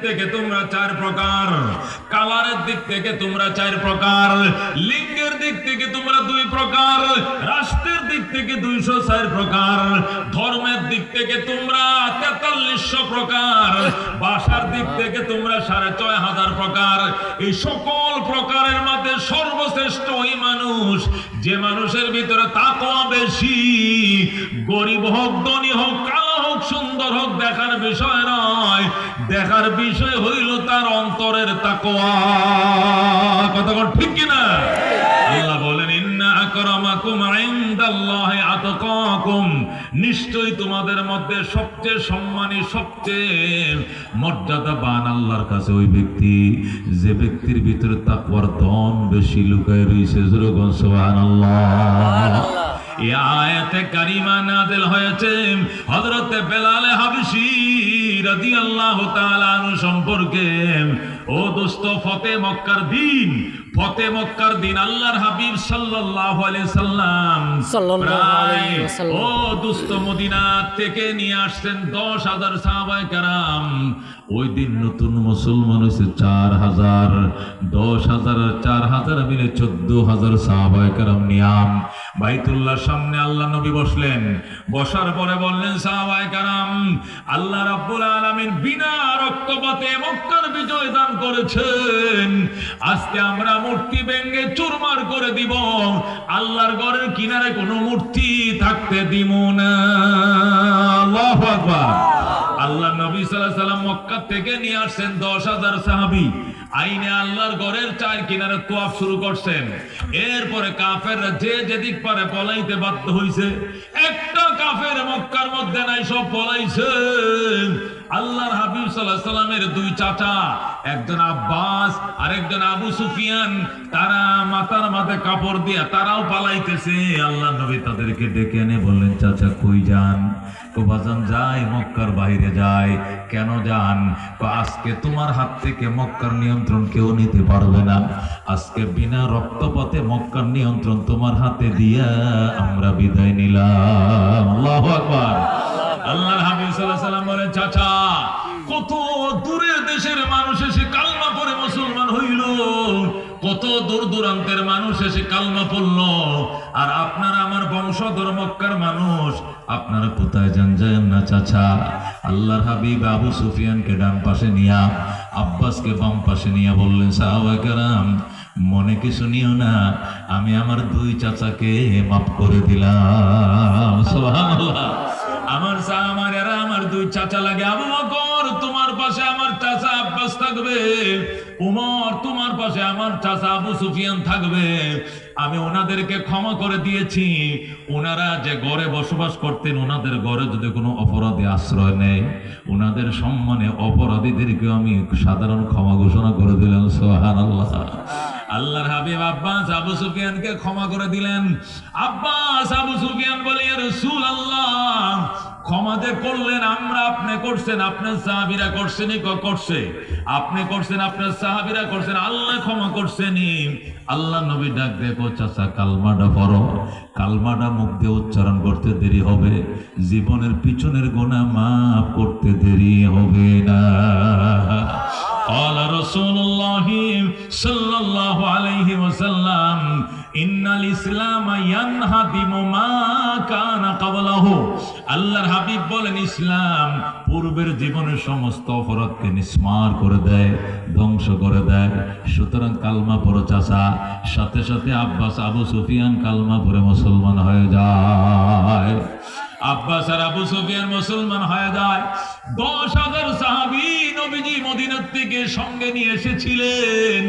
থেকে তোমরা 4 প্রকার, কালারের দিক থেকে তোমরা 4 প্রকার, লিঙ্গের দিক থেকে তোমরা 2 প্রকার, রাষ্ট্রের দিক থেকে 204 প্রকার, ধর্মের দিক থেকে তোমরা 4300 প্রকার, ভাষার দিক থেকে তোমরা 6500 প্রকার। এই সকল প্রকারের মধ্যে সর্বশ্রেষ্ঠ ওই মানুষ যে মানুষের ভিতরে তাকওয়া বেশি। গরিব হোক, ধনী হোক, কালো হোক, সুন্দর হোক, দেখার বিষয় নয়, দেখার বিষয় হইল তার অন্তরের তাকওয়া। কথা কোন ঠিক কিনা? আল্লাহ বলেন, ইন্না আকরামাকুম ইনদাল্লাহি আতকাকুম, নিশ্চয়ই তোমাদের মধ্যে সবচেয়ে সম্মানী, সবচেয়ে মর্যাদাবান আল্লাহর কাছে ওই ব্যক্তি যে ব্যক্তির ভিতরে তাকওয়ার ধন বেশি লুকায় রয়েছে। জোরে সুবহানাল্লাহ। এই আয়াতে কারিমা নাযিল হয়েছে হযরত বেলাল হাবশী রাদিয়াল্লাহু তাআলা আনহু সম্পর্কে। ও দোস্ত, ফতে মক্কার দিন আল্লাহর হাবিব সাল্লাল্লাহু আলাইহি সাল্লাম ও দোস্ত মদিনা থেকে নিয়ে আসছেন 10,000 সাহাবায়ে কেরাম। ওই দিন নতুন মুসলমান হয়েছে 4,000, 10,000 আর 4,000 মিলে 14,000 সাহাবায়ে কেরাম নিয়াম বাইতুল্লাহর সামনে আল্লাহ নবী বসলেন। বসার পরে বললেন, সাহাবায়ে কেরাম, আল্লাহ রাব্বুল আলামিন বিনা রক্তপাতে মক্কার বিজয় দান করেছেন। আজকে আমরা মূর্তি ভেঙে চুরমার করে দিব, আল্লাহর ঘরের কিনারে কোনো মূর্তি থাকতে দিব না। আল্লাহু আকবার। আল্লাহ নবী সাল্লাল্লাহু আলাইহি সাল্লাম মক্কা থেকে নিয়ে আসছেন 10,000 সাহাবী, আইনে আল্লাহর ঘরের 4 কিনারে তোয়াফ শুরু করছেন। এরপরে কাফেররা যে যেদিক পারে পলাইতে বাধ্য হইছে। একটা কাফের মক্কার মধ্যে নাই, সব পলাইছে। আল্লাহর হাবিব সাল্লাল্লাহু আলাইহি সাল্লামের 2 চাচা, একজন আব্বাস আর একজন আবু সুফিয়ান, তারা মাথার মাঝে কাপড় দিয়া তারাও পালাইতেছে। আল্লাহ নবী তাদেরকে ডেকে এনে বললেন, চাচা কই যান? বাজান যাই, মক্কার বাইরে যায়। কেন যান? আজকে তোমার হাত থেকে মক্কার নিয়ন্ত্রণ কেউ নিতে পারবে না। আজকে বিনা রক্তপাতে মক্কার নিয়ন্ত্রণ তোমার হাতে দিয়া আমরা বিদায় নিলাম। আল্লাহু আকবার। আল্লাহর হাবিব সাল্লাল্লাহু আলাইহি সাল্লাম বলেন, চাচা কত দূরের দেশের মানুষ এসে কালমা পড়ে মুসলমান হইল, কত দূর দূরান্তের মানুষ এসে কালমা পড়লো, আর আপনারা আমার বংশধর মক্কার মানুষ, আপনারা কোথায় যান? যান না চাচা। আল্লাহর হাবিব আবু সুফিয়ানকে ডান পাশে নিয়া, আব্বাসকে বাম পাশে নিয়া বললেন, সাহাবায়ে কেরাম, মনে কিছু নিও না, আমি আমার 2 চাচাকে মাফ করে দিলাম। সুবহানাল্লাহ। আমার 2 চাচা লাগে। আবু বকর তোমার পাশে আমার চাচা আব্বাস থাকবে, উমর তোমার পাশে আমার চাচা আবু সুফিয়ান থাকবে। আমি ওনাদেরকে ক্ষমা করে দিয়েছি। ওনারা যে ঘরে বসবাস করতেন, ওনাদের ঘরে যদি কোনো অপরাধী আশ্রয় নেয়, ওনাদের সম্মানে অপরাধীদেরকে আমি সাধারণ ক্ষমা ঘোষণা করে দিলাম। সুবহানাল্লাহ। আল্লাহর হাবিব আব্বাস আবু সুফিয়ানকে ক্ষমা করে দিলেন। আব্বাস আবু সুফিয়ান বলে, ইয়া রাসূলুল্লাহ, ক্ষমা যে করলেন, আমরা আপনি করছেন, আপনার সাহাবীরা করছেনই, করছে আপনি করছেন, আপনার সাহাবীরা করছেন, আল্লাহ ক্ষমা করছেনই। আল্লাহ নবী ডাক দেখো, চাচা কালমাটা পড়ো, কালমাটা মুখ দিয়ে উচ্চারণ করতে দেরি হবে, জীবনের পিছনের গুনাহ মাফ করতে দেরি হবে না। قال رسول الله صلى الله عليه وسلم إن الإسلام ينهدم ما كان قبله। আল্লাহর হাবিব বলেন, ইসলাম পূর্বের জীবনের সমস্ত অপরাধকে নিস্মার করে দেয়, ধ্বংস করে দেয়। সুতরাং কালমা পড়ো চাচা। সাথে সাথে আব্বাস আবু সুফিয়ান কালমা পড়ে মুসলমান হয়ে যায়। আব্বাস আর আবু সুফিয়ান মুসলমান হয়ে যায়। 10,000 সাহাবী নবীজি মদিনা থেকে সঙ্গে নিয়ে এসেছিলেন।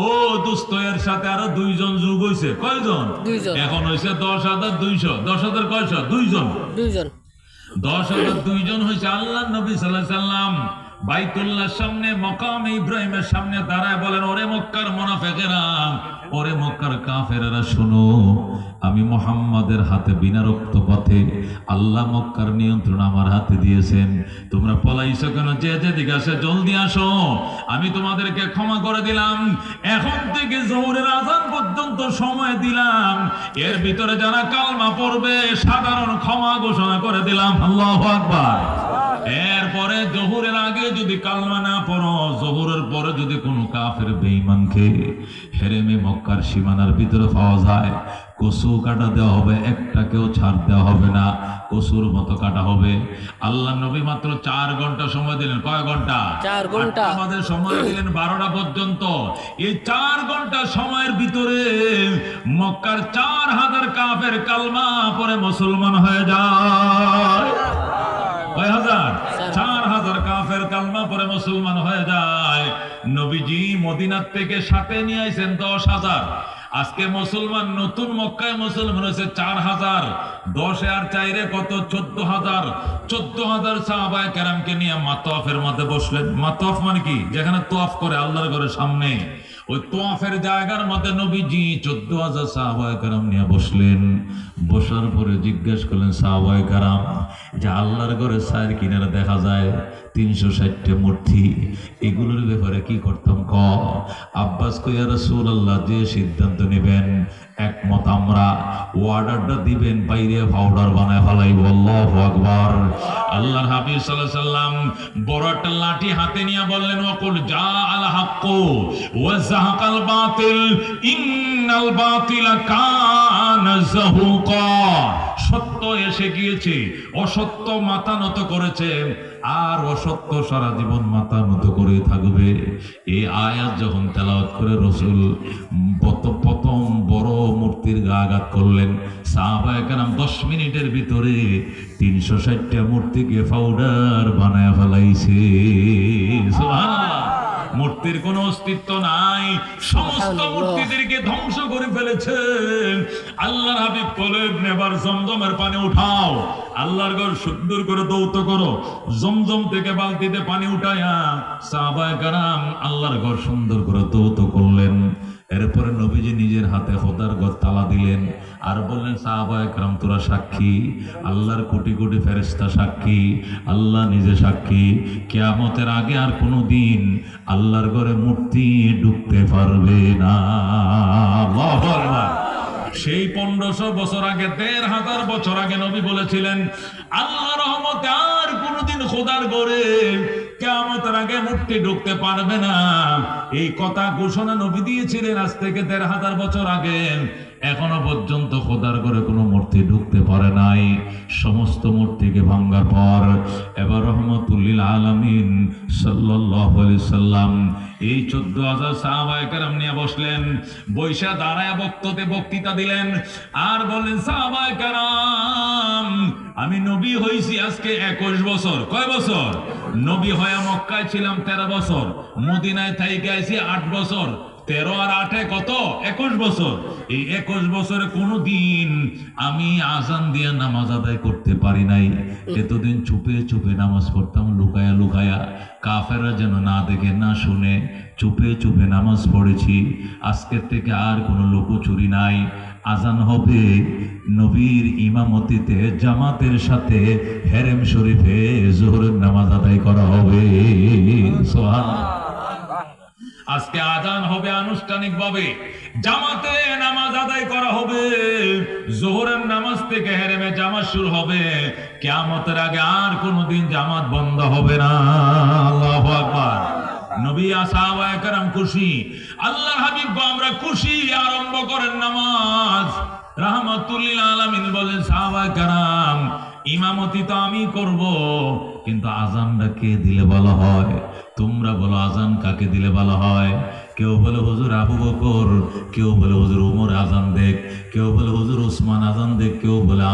ও দোস্ত, এর সাথে আরো 2 জন যোগ হইছে। কয়জন? 2 জন। এখন হইছে 10,200। 10,000 কয়শো? 2 জন। 10,002 জন হইছে। আল্লাহ নবী সাল্লাল্লাহু আলাইহি সাল্লাম বাইতুল্লাহর সামনে মাকাম ইব্রাহিমের সামনে দাঁড়ায় বলেন, ওরে মক্কার মুনাফিকেরা, ওরে মক্কার কাফেরেরা, শোনো, আমি মুহাম্মাদের হাতে বিনা রক্তপাতে আল্লাহ মক্কার নিয়ন্ত্রণ আমার হাতে দিয়েছেন। তোমরা পলাইছো কেন? যে যেদিকে আসে জলদি আসো, আমি তোমাদেরকে ক্ষমা করে দিলাম। এখন থেকে জোহরের আযান পর্যন্ত সময় দিলাম, এর ভিতরে যারা কালমা পড়বে সাধারণ ক্ষমা ঘোষণা করে দিলাম। আল্লাহু আকবার। এরপরে জোহরের আগে যদি কালমা না পড়ো, জোহরের পরে যদি কোনো কাফের বেঈমানকে হেরেমে মক্কার সীমানার ভিতরে পাওয়া যায়, কসু কাটা দেওয়া হবে, একটাকেও ছাড় দেওয়া হবে না, কসুর মতো কাটা হবে। আল্লাহ নবী মাত্র 4 ঘন্টা সময় দিলেন। কয় ঘন্টা? 4 ঘন্টা। আমাদের সময় দিলেন 12টা পর্যন্ত। এই 4 ঘন্টা সময়ের ভিতরে মক্কার 4000 কাফের কালমা পরে মুসলমান হয়ে যায়। কয় হাজার? 4000 কাফের কালমা পরে মুসলমান হয়ে যায়। নবীজি মদিনার থেকে সাথে নিয়ে আইছেন 10,000। আজকে মুসলমান নতুন মক্কায় মুসলমান হয়েছে 4000। 10 আর 4 কত? 14,000। 14,000 সাহাবায়ে কেরামকে নিয়ে মাতওয়াফের মধ্যে বসলেন। মাতওয়াফ মানে কি? যেখানে তোয়াফ করে আল্লাহর ঘরের সামনে, ওই তোয়াফের জায়গার মধ্যে নবীজি 14,000 সাহাবায়ে কেরাম নিয়ে বসলেন। বসার পরে জিজ্ঞেস করলেন সাহাবায়ে কেরাম যে আল্লাহর ঘরের সাইর কিনারে দেখা যায় 360টা মূর্তি, এগুলোর ব্যাপারে কি করতাম? ক আব্বাস কইয়া রাসূলুল্লাহ, যে সিদ্ধান্ত নেবেন একমত আমরা, অর্ডারটা দিবেন, বাইরে পাউডার বানায় ফেলাইব। আল্লাহু আকবার। আল্লাহর হাবিব সাল্লাল্লাহু আলাইহি সাল্লাম বড় একটা লাঠি হাতে নিয়ে বললেন, ওয়াকুল জা আল হাক্কু ওয়া যাহাকাল বাতিল ইন্নাল বাতিলা কানা যাহুকা। সত্য এসে গিয়েছে, অসত্য মাথা নত করেছে, আর অসত্য সারা জীবন মাথা নত করে থাকবে। এই আয়াত যখন তেলাওয়াত করে রাসূল প্রথম বড় মূর্তির গা আঘাত করলেন, সাহাবায়ে কেরাম 10 মিনিটের ভিতরে 360টা মূর্তিকে পাউডার বানায় ফেলাইছে। সুবহানাল্লাহ। মূর্তির কোনো অস্তিত্ব নাই, সমস্ত মূর্তিদেরকে ধ্বংস করে ফেলেছেন। আল্লাহর হাবিব বলেন, এবার জমজমের পানি উঠাও, আল্লাহর ঘর সুন্দর করে দৌত করো। জমজম থেকে বালতিতে পানি উঠায়া সাহাবায়ে কেরাম আল্লাহর ঘর সুন্দর করে দৌত করলেন। এরপরে নবীজি নিজের হাতে খোদার ঘর তালা দিলেন আর বললেন, সাহাবায়ে কেরাম তোরা সাক্ষী, আল্লাহর কোটি কোটি ফেরেশতা সাক্ষী, আল্লাহ নিজে সাক্ষী, কিয়ামতের আগে আর কোনো দিন আল্লাহর ঘরে মূর্তি ঢুকতে পারবে না। আল্লাহু আকবার। সেই 1500 বছর আগে, 1500 বছর আগে নবী বলেছিলেন, আল্লাহর রহমতে আর কোনোদিন খোদার ঘরে কিয়ামতের আগে মূর্তি ঢুকতে পারবে না। এই কথা ঘোষণা নবী দিয়েছিলেন আজ থেকে 1500 বছর আগে। এখনো পর্যন্ত খোদার ঘরে কোনো মূর্তি ঢুকতে পারে নাই। সমস্ত মূর্তিকে ভাঙার পর এবার রহমাতুল লিল আলামিন সাল্লাল্লাহু আলাইহি সাল্লাম এই 14,000 সাহাবায়ে কেরাম নিয়ে বসলেন। বৈশা দাঁড়ায় বক্তৃতা দিলেন আর বললেন, সাহাবায়ে কেরাম আমি নবী হইছি আজকে 21 বছর। কয় বছর? নবী হয়ে মক্কায় ছিলাম 13 বছর, মদিনায় থাইকে আইছি 8 বছর। 13 আর 8 কত? 21 বছর। এই 21 বছরে কোনো দিন আমি আজান দিয়ে নামাজ আদায় করতে পারি নাই। এতদিন চুপে চুপে নামাজ পড়তাম, লুকায়া লুকায়া, কাফেররা যেন না দেখে না শুনে, চুপে চুপে নামাজ পড়েছি। আজকের থেকে আর কোনো লুকোচুরি নাই। আজান হবে, নবীর ইমামতিতে জামাতের সাথে হেরেম শরীফে জোহরের নামাজ আদায় করা হবে। সুবহানাল্লাহ। আজকে আজান হবে আনুষ্ঠানিকভাবে, জামাতে নামাজ আদায় করা হবে, জোহরের নামাজ থেকে হেরেমে জামাত শুরু হবে। কিয়ামতের আগে আর কোনোদিন জামাত বন্ধ হবে না। আল্লাহু আকবার। নবী সাহাবায়ে কেরাম খুশি, আল্লাহর হাবিব আমরা খুশি, আরম্ভ করেন নামাজ। রাহমাতুল লিল আলামিন বলেন, সাহাবায়ে কেরাম ইমামতি তো আমি করব, কিন্তু আজানটা কে দিলে ভালো হয়? তোমরা বলো আজান কাকে দিলে ভালো হয়? কেউ বলে হুজুর আবু বকর, কেউ বলে হুজুর উমর আজান দেখ, কেউ বলে হুজুর উসমান আজান দেখ, কেউ বলে